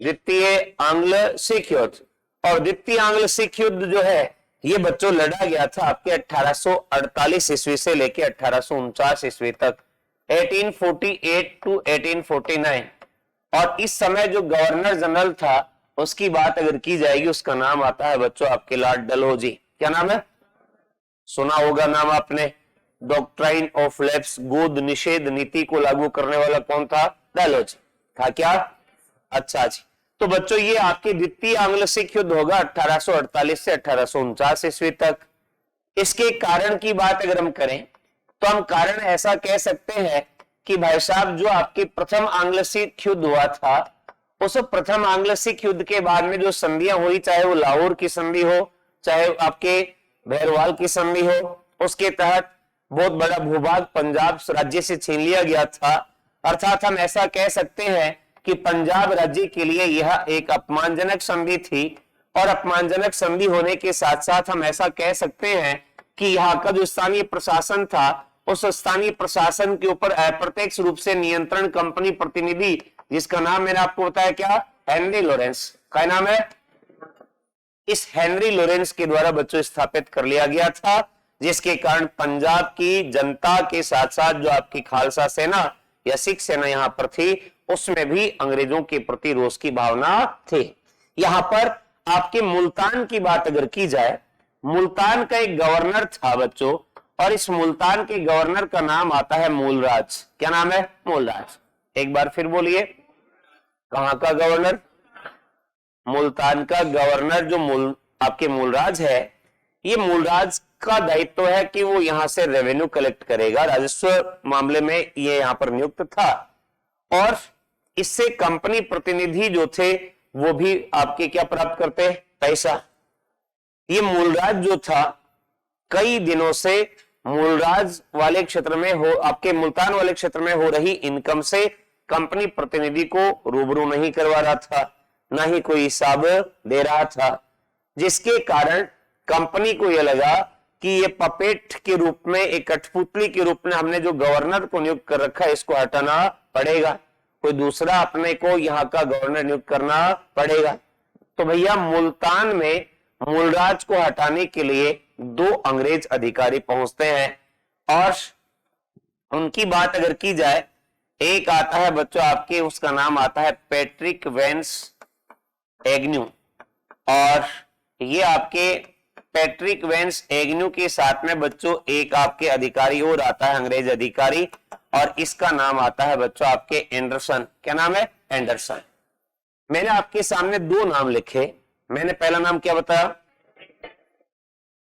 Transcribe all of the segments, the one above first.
द्वितीय आंग्ल सिख युद्ध। और द्वितीय आंग्ल सिख युद्ध जो है ये बच्चों लड़ा गया था आपके 1848 ईस्वी से लेके 1849 ईस्वी तक, 1848 टू 1849। और इस समय जो गवर्नर जनरल था उसकी बात अगर की जाएगी उसका नाम आता है बच्चों आपके लॉर्ड डलहौजी। क्या नाम है? सुना होगा नाम आपने। डॉक्ट्राइन ऑफ लैप्स, गोद निषेध नीति को लागू करने वाला कौन था? डलहौजी था। क्या? अच्छा जी। तो बच्चों ये आपके द्वितीय आंग्ल सिख युद्ध होगा 1848 से 1849 ईस्वी तक। इसके कारण की बात अगर हम करें तो हम कारण ऐसा कह सकते हैं कि भाई साहब जो आपके प्रथम आंग्ल सिख युद्ध हुआ था उस प्रथम आंग्ल सिख युद्ध के बाद में जो संधियां हुई, चाहे वो लाहौर की संधि हो चाहे आपके भैरवाल की संधि हो, उसके तहत बहुत बड़ा भूभाग पंजाब राज्य से छीन लिया गया था। अर्थात हम ऐसा कह सकते हैं कि पंजाब राज्य के लिए यह एक अपमानजनक संधि थी। और अपमानजनक संधि होने के साथ साथ हम ऐसा कह सकते हैं कि यहाँ का जो स्थानीय प्रशासन था उस स्थानीय प्रशासन के ऊपर अप्रत्यक्ष रूप से नियंत्रण कंपनी प्रतिनिधि, जिसका नाम मैंने आपको बताया क्या? Henry Lawrence. क्या नाम है? इस हेनरी लॉरेंस के द्वारा बच्चों स्थापित कर लिया गया था, जिसके कारण पंजाब की जनता के साथ साथ जो आपकी खालसा सेना या सिख सेना यहां पर थी उसमें भी अंग्रेजों के प्रति रोष की भावना थी। यहां पर आपके मुल्तान की बात अगर की जाए, मुल्तान का एक गवर्नर था बच्चों, और इस मुल्तान के गवर्नर का नाम आता है मूलराज। क्या नाम है? मूलराज। एक बार फिर बोलिए, कहां का गवर्नर? मुल्तान का गवर्नर जो आपके मूलराज है, ये मूलराज का दायित्व है कि वो यहां से रेवेन्यू कलेक्ट करेगा, राजस्व मामले में ये यहां पर नियुक्त था। और इससे कंपनी प्रतिनिधि जो थे वो भी आपके क्या प्राप्त करते? पैसा। ये मूलराज जो था कई दिनों से मूलराज वाले क्षेत्र में हो, आपके मुल्तान वाले क्षेत्र में हो रही इनकम से कंपनी प्रतिनिधि को रूबरू नहीं करवा रहा था, ना ही कोई हिसाब दे रहा था, जिसके कारण कंपनी को यह लगा कि ये पपेट के रूप में, एक कठपुतली के रूप में हमने जो गवर्नर को नियुक्त कर रखा है इसको हटाना पड़ेगा, कोई दूसरा अपने को यहाँ का गवर्नर नियुक्त करना पड़ेगा। तो भैया मुल्तान में मूलराज को हटाने के लिए दो अंग्रेज अधिकारी पहुंचते हैं और उनकी बात अगर की जाए, एक आता है बच्चों आपके, उसका नाम आता है पैट्रिक वेंस एग्न्यू। और ये आपके पैट्रिक वेंस एग्न्यू के साथ में बच्चों एक आपके अधिकारी और आता है, अंग्रेज अधिकारी, और इसका नाम आता है बच्चों आपके एंडरसन। क्या नाम है? एंडरसन। मैंने आपके सामने दो नाम लिखे। मैंने पहला नाम क्या बताया?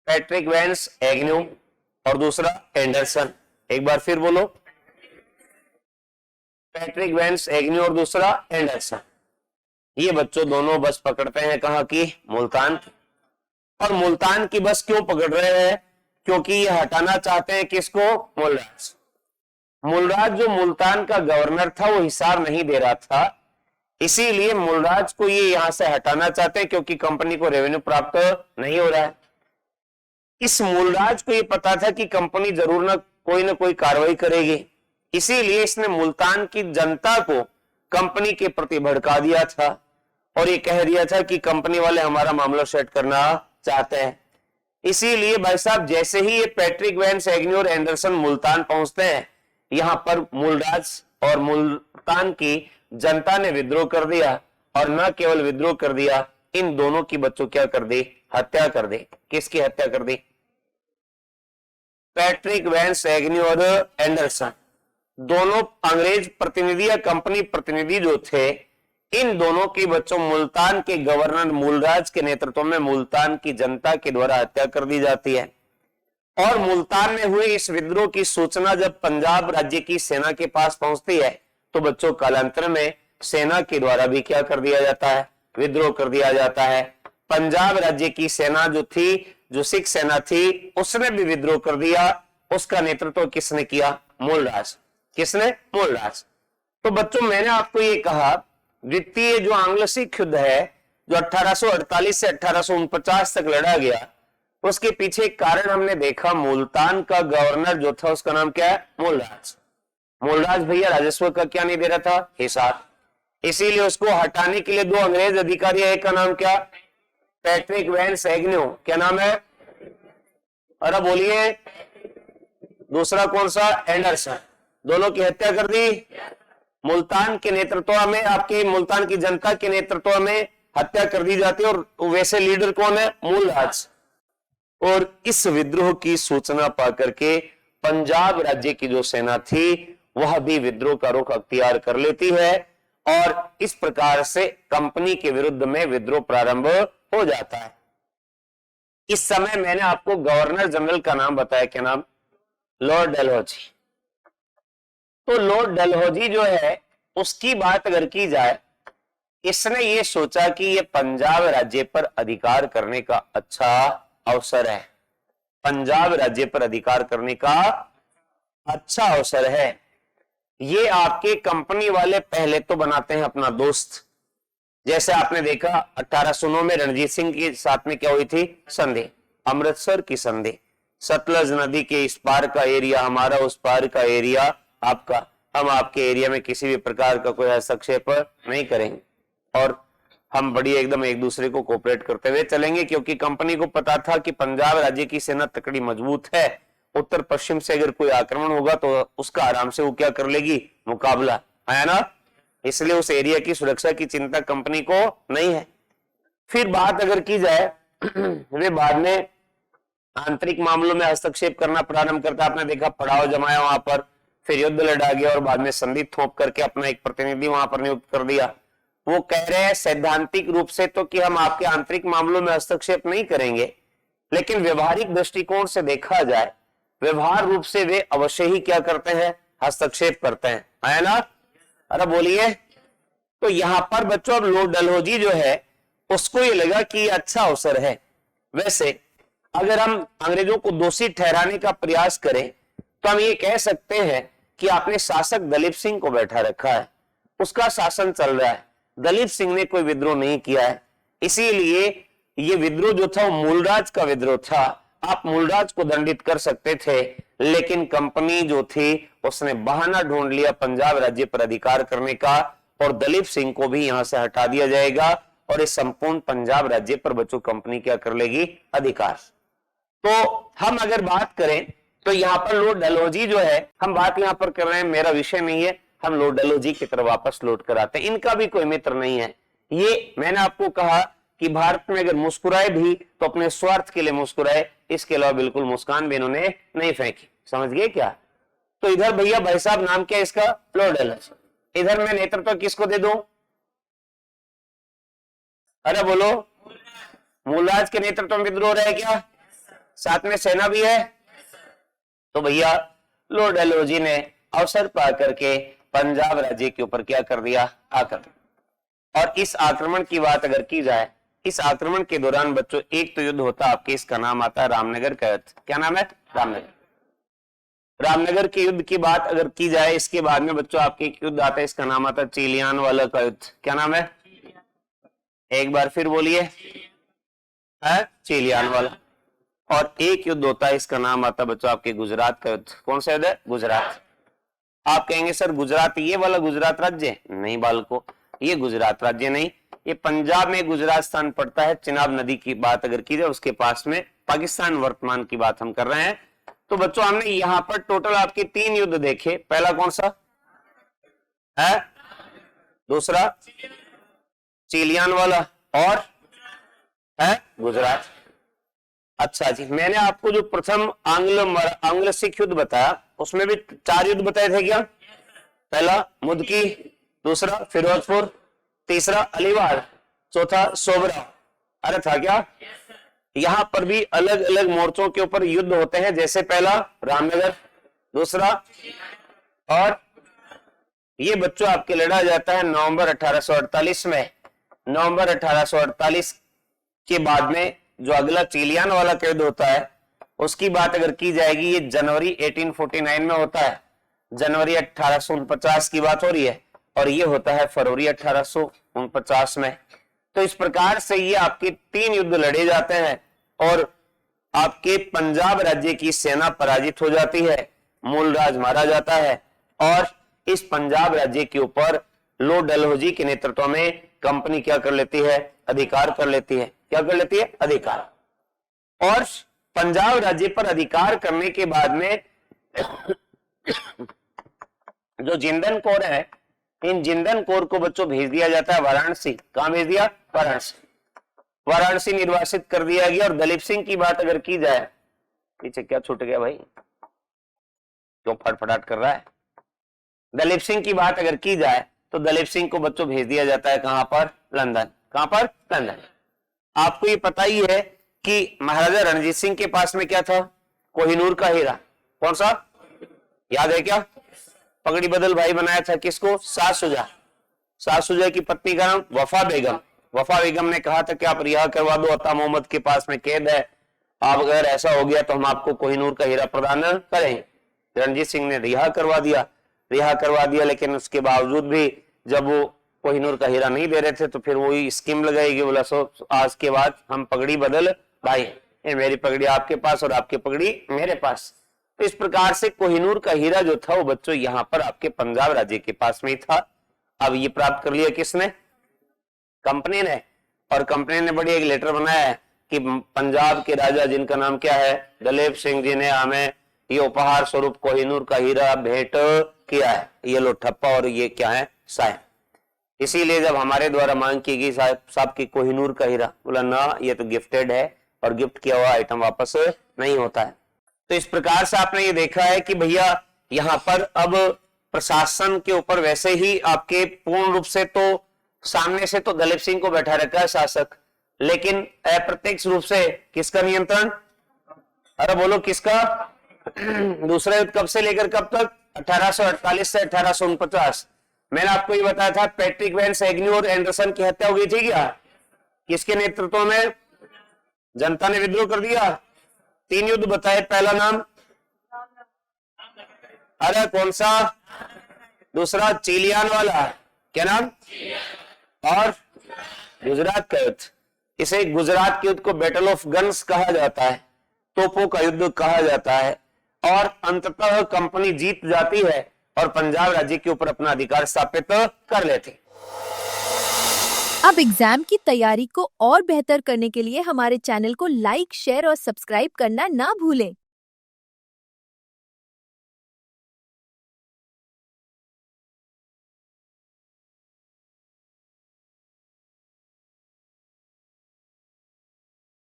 पैट्रिक वेंस एग्न्यू, और दूसरा एंडरसन। एक बार फिर बोलो, पैट्रिक वेंस एग्न्यू और दूसरा एंडरसन। ये बच्चों दोनों बस पकड़ते हैं कहां की? मुल्तान की। और मुल्तान की बस क्यों पकड़ रहे हैं? क्योंकि ये हटाना चाहते हैं किसको? मूलराज। मूलराज जो मुल्तान का गवर्नर था वो हिसाब नहीं दे रहा था, इसीलिए मूलराज को ये यहां से हटाना चाहते हैं क्योंकि कंपनी को रेवेन्यू प्राप्त नहीं हो रहा है। इस मूलराज को ये पता था कि कंपनी जरूर ना कोई कार्रवाई करेगी, इसीलिए इसने मुल्तान की जनता को कंपनी के प्रति भड़का दिया था और ये कह दिया था कि कंपनी वाले हमारा मामला सेट करना चाहते हैं। इसीलिए भाई साहब जैसे ही ये पैट्रिक वेंस एग्न्यू और एंडरसन मुल्तान पहुंचते हैं, यहां पर मूलराज और मुल्तान की जनता ने विद्रोह कर दिया, और न केवल विद्रोह कर दिया, इन दोनों की बच्चों क्या कर दी? हत्या कर दी। किसकी हत्या कर दी? पैट्रिक वेंस एग्न्यू और एंडरसन। दोनों अंग्रेज प्रतिनिधि या कंपनी प्रतिनिधि जो थे, इन दोनों की बच्चों मुल्तान के गवर्नर मूलराज के नेतृत्व में मुल्तान की जनता के द्वारा हत्या कर दी जाती है। और मुल्तान में हुए इस विद्रोह की सूचना जब पंजाब राज्य की सेना के पास पहुंचती है तो बच्चों कालांतर में सेना के द्वारा भी क्या कर दिया जाता है? विद्रोह कर दिया जाता है। पंजाब राज्य की सेना जो थी, जो सिख सेना थी, उसने भी विद्रोह कर दिया। उसका नेतृत्व किसने किया? मूलराज। किसने? मूलराज। तो बच्चों मैंने आपको ये कहा द्वितीय जो आंग्ल सिख युद्ध है जो 1848 से 1849 तक लड़ा गया, उसके पीछे कारण हमने देखा मुल्तान का गवर्नर जो था उसका नाम क्या है? मूलराज। मूलराज भैया राजस्व का क्या नहीं दे रहा था? हिसाब। इसीलिए उसको हटाने के लिए दो अंग्रेज अधिकारी, एक का नाम क्या, पैट्रिक वैन सैग्न्यू, क्या नाम है, अरे बोलिए, दूसरा कौन सा, एंडरसन, दोनों की हत्या कर दी। मुल्तान के नेतृत्व में, आपकी मुल्तान की जनता के नेतृत्व में हत्या कर दी जाती है। और वैसे लीडर कौन है, मूलराज। और इस विद्रोह की सूचना पाकर के पंजाब राज्य की जो सेना थी वह भी विद्रोह का रुख अख्तियार कर लेती है और इस प्रकार से कंपनी के विरुद्ध में विद्रोह प्रारंभ हो जाता है। इस समय मैंने आपको गवर्नर जनरल का नाम बताया, क्या नाम, लॉर्ड डलहौजी। तो लॉर्ड डलहौजी जो है उसकी बात अगर की जाए, इसने ये सोचा कि ये पंजाब राज्य पर अधिकार करने का अच्छा अवसर है, पंजाब राज्य पर अधिकार करने का अच्छा अवसर है। ये आपके कंपनी वाले पहले तो बनाते हैं अपना दोस्त, जैसे आपने देखा 1809 में रणजीत सिंह के साथ में क्या हुई थी, संधि, अमृतसर की संधि, सतलज नदी के इस पार का एरिया हमारा, उस पार का एरिया आपका, हम आपके एरिया में किसी भी प्रकार का कोई हस्तक्षेप नहीं करेंगे और हम बड़ी एकदम एक दूसरे को कोऑपरेट करते हुए चलेंगे, क्योंकि कंपनी को पता था कि पंजाब राज्य की सेना तकड़ी मजबूत है, उत्तर पश्चिम से अगर कोई आक्रमण होगा तो उसका आराम से वो क्या कर लेगी, मुकाबला, है ना। इसलिए उस एरिया की सुरक्षा की चिंता कंपनी को नहीं है। फिर बात अगर की जाए वे बाद में आंतरिक मामलों में हस्तक्षेप करना प्रारंभ करता, आपने देखा पड़ाव जमाया वहां पर, फिर युद्ध लड़ा गया और बाद में संधि थोप करके अपना एक प्रतिनिधि वहां पर नियुक्त कर दिया। वो कह रहे हैं सैद्धांतिक रूप से तो कि हम आपके आंतरिक मामलों में हस्तक्षेप नहीं करेंगे, लेकिन व्यवहारिक दृष्टिकोण से देखा जाए, व्यवहार रूप से वे अवश्य ही क्या करते हैं, हस्तक्षेप करते हैं, है ना। अरे बोलिए। तो यहां पर बच्चों लॉर्ड डलहौजी जो है उसको ये लगा कि अच्छा अवसर है। वैसे अगर हम अंग्रेजों को दोषी ठहराने का प्रयास करें तो हम ये कह सकते हैं कि आपने शासक दलीप सिंह को बैठा रखा है, उसका शासन चल रहा है, दलीप सिंह ने कोई विद्रोह नहीं किया है, इसीलिए ये विद्रोह जो था वो मूलराज का विद्रोह था, आप मूलराज को दंडित कर सकते थे, लेकिन कंपनी जो थी उसने बहाना ढूंढ लिया पंजाब राज्य पर अधिकार करने का और दलीप सिंह को भी यहां से हटा दिया जाएगा और इस संपूर्ण पंजाब राज्य पर बच्चों कंपनी क्या कर लेगी, अधिकार। तो हम अगर बात करें तो यहां पर लॉर्ड डलहौजी जो है, हम बात यहां पर कर रहे हैं, मेरा विषय नहीं है, हम लॉर्ड डलहौजी की तरफ वापस लौट कर आते हैं। इनका भी कोई मित्र नहीं है। ये मैंने आपको कहा कि भारत में अगर मुस्कुराए भी तो अपने स्वार्थ के लिए मुस्कुराए, इसके अलावा बिल्कुल मुस्कान भी इन्होंने नहीं फेंकी, समझ गए क्या। तो इधर भैया भाई साहब नाम क्या है इसका, लॉर्ड डलहौजी। इधर मैं नेतृत्व किसको दे दूं, अरे बोलो, मूलराज के नेतृत्व में विद्रोह रहे क्या, साथ में सेना भी है। तो भैया लॉर्ड डलहौजी ने अवसर पा करके पंजाब राज्य के ऊपर क्या कर दिया, आक्रमण। और इस आक्रमण की बात अगर की जाए, इस आक्रमण के दौरान बच्चों एक तो युद्ध होता आपके, इसका नाम आता है रामनगर का युद्ध। क्या नाम है, रामनगर। रामनगर के युद्ध की बात अगर की जाए, इसके बाद में बच्चों आपके एक युद्ध आता है, इसका नाम आता है चिलियानवाला का युद्ध। क्या नाम है, एक बार फिर बोलिए, चिलियानवाला। और एक युद्ध होता है, इसका नाम आता है बच्चों आपके गुजरात का युद्ध। कौन सा युद्ध है, गुजरात। आप कहेंगे सर गुजरात ये वाला गुजरात राज्य, नहीं बालको, ये गुजरात राज्य नहीं, ये पंजाब में गुजरात स्थान पड़ता है। चिनाब नदी की बात अगर की जाए उसके पास में पाकिस्तान वर्तमान की बात हम कर रहे हैं। तो बच्चों हमने यहां पर टोटल आपके 3 युद्ध देखे। पहला कौन सा है, दूसरा चिलियान वाला और है गुजरात। अच्छा जी, मैंने आपको जो प्रथम आंग्ल सिख युद्ध बताया उसमें भी 4 युद्ध बताए थे क्या, पहला मुदकी, दूसरा फिरोजपुर, तीसरा अलीवाड़, चौथा सोबरा। अरे था क्या, यहां पर भी अलग अलग मोर्चों के ऊपर युद्ध होते हैं, जैसे पहला रामनगर, दूसरा, और ये बच्चों आपके लड़ा जाता है नवंबर 1848 में। नवंबर 1848 के बाद में जो अगला चिलियान वाला युद्ध होता है उसकी बात अगर की जाएगी, ये जनवरी 1849 में होता है, जनवरी 1849 की बात हो रही है, और ये होता है फरवरी 1849 में। तो इस प्रकार से ये आपके 3 युद्ध लड़े जाते हैं और आपके पंजाब राज्य की सेना पराजित हो जाती है, मूलराज मारा जाता है और इस पंजाब राज्य के ऊपर लॉर्ड डलहौजी के नेतृत्व में कंपनी क्या कर लेती है, अधिकार कर लेती है। क्या कर लेती है, अधिकार। और पंजाब राज्य पर अधिकार करने के बाद में जो जिंदन कोर है, इन जिंदन कोर को बच्चों भेज दिया जाता है वाराणसी। कहां भेज दिया, वाराणसी। वाराणसी निर्वासित कर दिया गया। और दलीप सिंह की बात अगर की जाए, पीछे क्या छूट गया भाई, क्यों फटफटाट कर रहा है। दलीप सिंह की बात अगर की जाए तो दलीप सिंह को बच्चों भेज दिया जाता है कहां पर, लंदन। कहां पर, लंदन। आपको ये पता ही है कि महाराजा रणजीत सिंह के पास में क्या था, कोहिनूर का हीरा। कौन सा, याद है क्या, पगड़ी बदल भाई बनाया था किसको, शाह शुजा। शाह शुजा की पत्नी का नाम वफा बेगम। वफा बेगम ने कहा था कि आप रिहा करवा दो, अता मोहम्मद के पास में कैद है, आप अगर ऐसा हो गया तो हम आपको कोहिनूर का हीरा प्रदान करें। रणजीत सिंह ने रिहा करवा दिया। लेकिन उसके बावजूद भी जब वो कोहिनूर का हीरा नहीं दे रहे थे तो फिर वही स्कीम लगाएगी, बोला सो आज के बाद हम पगड़ी बदल भाई, ये मेरी पगड़ी आपके पास और आपकी पगड़ी मेरे पास। तो इस प्रकार से कोहिनूर का हीरा जो था वो बच्चों यहाँ पर आपके पंजाब राज्य के पास में ही था। अब ये प्राप्त कर लिया किसने, कंपनी ने। और कंपनी ने बड़ी एक लेटर बनाया है कि पंजाब के राजा जिनका नाम क्या है, दलीप सिंह जी ने हमें ये उपहार स्वरूप कोहिनूर का हीरा भेंट किया है। ये लो ठप्पा और ये क्या है, साइन। इसीलिए जब हमारे द्वारा मांग की गई साहब की कोहिनूर का हीरा, बोला ना ये तो गिफ्टेड है और गिफ्ट किया हुआ आइटम वापस नहीं होता है। तो इस प्रकार से आपने ये देखा है कि भैया यहाँ पर अब प्रशासन के ऊपर वैसे ही आपके पूर्ण रूप से तो सामने से तो दलीप सिंह को बैठा रखा है शासक, लेकिन अप्रत्यक्ष रूप से किसका नियंत्रण, अरे बोलो किसका, दूसरा युद्ध कब से लेकर कब तक, 1848 से 1849। मैंने आपको ये बताया था पैट्रिक वेंस एग्न्यू और एंडरसन की हत्या हो गई थी क्या, किसके नेतृत्व में, जनता ने विद्रोह कर दिया। 3 युद्ध बताए, पहला नाम, अरे कौन सा, दूसरा चिलियन वाला, क्या नाम, और गुजरात का युद्ध। इसे गुजरात के युद्ध को बैटल ऑफ गन्स कहा जाता है, तोपों का युद्ध कहा जाता है। और अंततः कंपनी जीत जाती है और पंजाब राज्य के ऊपर अपना अधिकार स्थापित कर लेती। अब एग्जाम की तैयारी को और बेहतर करने के लिए हमारे चैनल को लाइक, शेयर और सब्सक्राइब करना ना भूलें।